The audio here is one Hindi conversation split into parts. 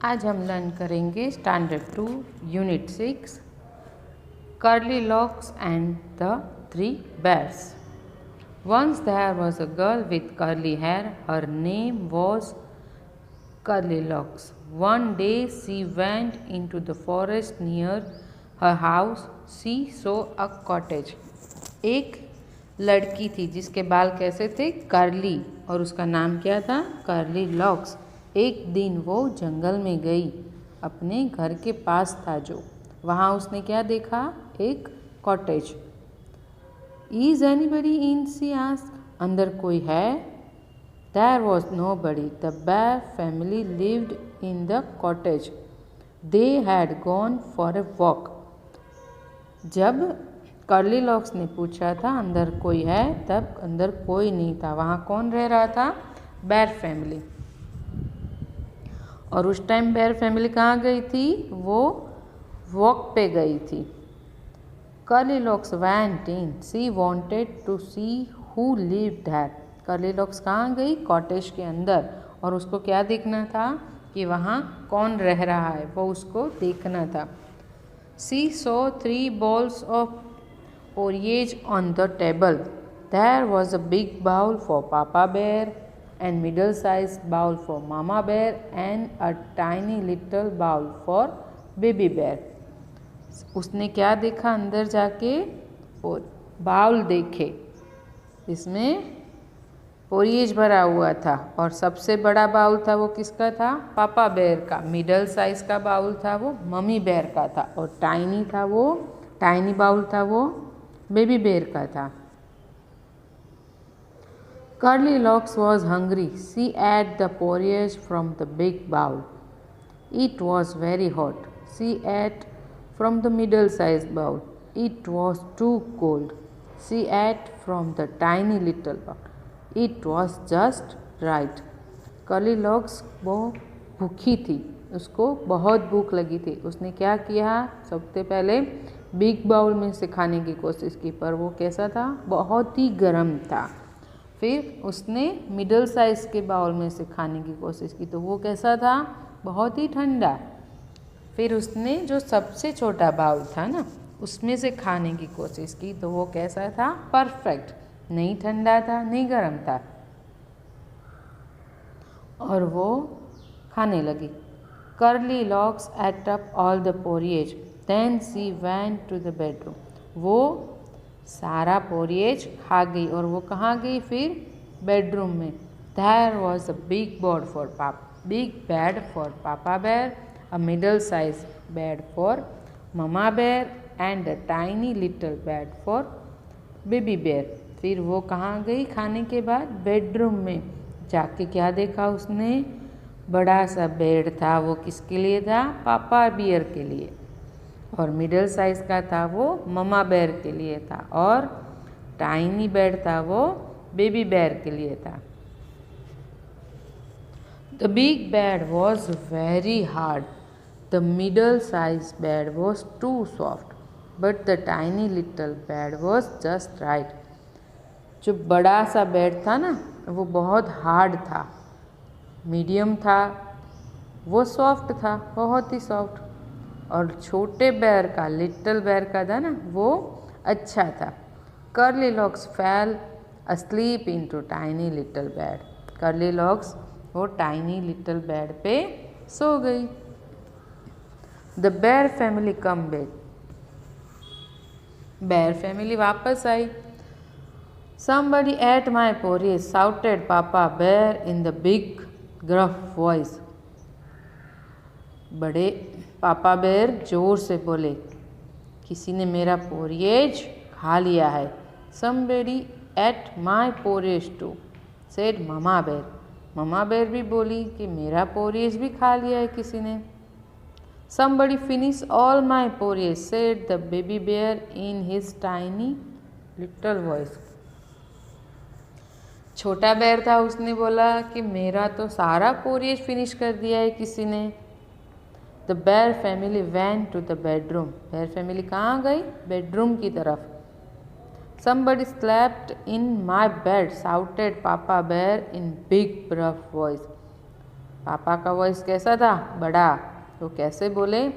आज हम लर्न करेंगे standard 2 unit 6 curly locks and the 3 bears. Once there was a girl with curly hair. Her name was Curly Locks. One day she went into the forest near her house. She saw a cottage. एक लड़की थी जिसके बाल कैसे थे, कर्ली, और उसका नाम क्या था, कर्ली लॉक्स. एक दिन वो जंगल में गई, अपने घर के पास था जो. वहाँ उसने क्या देखा, एक cottage. Is anybody in, she asked. अंदर कोई है? There was nobody. The bear family lived in the cottage. They had gone for a walk. जब कर्ली लॉक्स ने पूछा था अंदर कोई है, तब अंदर कोई नहीं था. वहाँ कौन रह रहा था, बेयर फैमिली. और उस टाइम बेयर फैमिली कहाँ गई थी, वो वॉक पे गई थी. Curly Locks went in. She wanted to see who lived there. Curly Locks कहाँ गई, कॉटेज के अंदर, और उसको क्या देखना था कि वहाँ कौन रह रहा है, वो उसको देखना था. She saw 3 bowls of porridge on the table. There was a big bowl for Papa Bear, and middle-sized bowl for Mama Bear, and a tiny little bowl for Baby Bear. उसने क्या देखा अंदर जाके, और बाउल देखे, इसमें पोरिएज भरा हुआ था, और सबसे बड़ा बाउल था वो किसका था, पापा बेयर का. मिडल साइज का बाउल था वो मम्मी बेयर का था, और टाइनी बाउल था वो बेबी बेयर का था. Curly Locks was hungry. She ate the porridge from the big bowl. It was very hot. She ate from the middle size bowl. It was too cold. She ate from the tiny little bowl. It was just right. Curly Locks वो भूखी थी, उसको बहुत भूख लगी थी. उसने क्या किया, सबसे पहले बिग बाउल में से खाने की कोशिश की, पर वो कैसा था, बहुत ही गर्म था. फिर उसने मिडल साइज़ के बाउल में से खाने की कोशिश की, तो वो कैसा था, बहुत ही ठंडा. फिर उसने जो सबसे छोटा बाउल था ना, उसमें से खाने की कोशिश की, तो वो कैसा था, परफेक्ट. नहीं ठंडा था, नहीं गर्म था, और वो खाने लगी. Curly Locks ate up all the porridge. Then she went to the bedroom. वो सारा पोरिएज खा गई, और वो कहाँ गई फिर, बेडरूम में. There was a big bed for papa bear, a middle size bed for mama bear, and a tiny little bed for baby bear. फिर वो कहाँ गई खाने के बाद, बेडरूम में. जाके क्या देखा उसने, बड़ा सा बेड था, वो किसके लिए था, पापा बियर के लिए, और मिडल साइज का था वो ममा बेयर के लिए था, और टाइनी बेड था वो बेबी बेयर के लिए था. The big bed was very hard. The middle size bed was too soft, but the tiny little bed was just right. जो बड़ा सा बेड था ना, वो बहुत हार्ड था. मीडियम था, वो सॉफ्ट था, बहुत ही सॉफ्ट. और छोटे बेयर का, लिटिल बेयर का था ना, वो अच्छा था. Curly Locks fell asleep into tiny little bed. Curly Locks वो टाइनी लिटिल बेड पे सो गई. The bear family come back. Bear family वापस आई. Somebody ate my porridge, shouted Papa Bear in the big gruff voice. बड़े पापा बेर जोर से बोले, किसी ने मेरा पोरिएज खा लिया है. Somebody ate my porridge too, said Mama Bear. Mama बेर भी बोली कि मेरा पोरिएज भी खा लिया है किसी ने. Somebody finished all my porridge, said the baby bear in his tiny little voice. छोटा बेर था, उसने बोला कि मेरा तो सारा पोरिएज फिनिश कर दिया है किसी ने. The bear family went to the bedroom. Bear family कहाँ गई, बेडरूम की तरफ. Somebody slept in my bed, shouted papa bear in big rough voice. Papa का वॉइस कैसा था? बड़ा। तो कैसे बोले?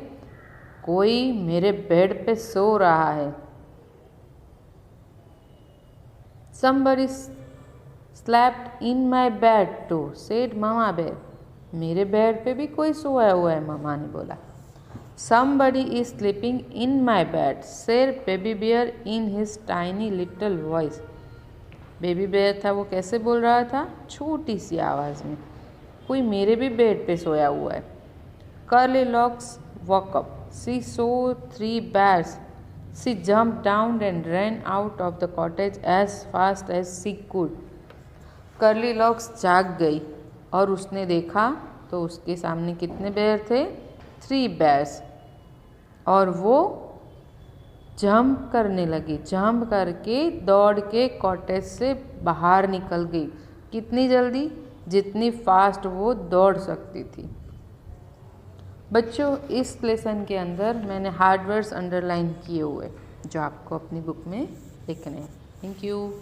कोई मेरे बेड पे सो रहा है। Somebody slept in my bed too, said Mama Bear. मेरे बेड पे भी कोई सोया हुआ है, मम्मा ने बोला। Somebody is sleeping in my bed, said Baby Bear in his tiny little voice. Baby bear था, वो कैसे बोल रहा था? छोटी सी आवाज़ में, कोई मेरे भी बेड पे सोया हुआ है। Curly Locks woke up. She saw 3 bears. She jumped down and ran out of the cottage as fast as she could. Curly locks जाग गई और उसने देखा तो उसके सामने कितने बेर थे? 3 bears. और वो जंप करने लगी, जंप करके दौड़ के कॉटेज से बाहर निकल गई। कितनी जल्दी? जितनी फास्ट वो दौड़ सकती थी। बच्चों, इस लेसन के अंदर मैंने हार्ड वर्ड्स अंडरलाइन किए हुए जो आपको अपनी बुक में लिखने हैं। Thank you.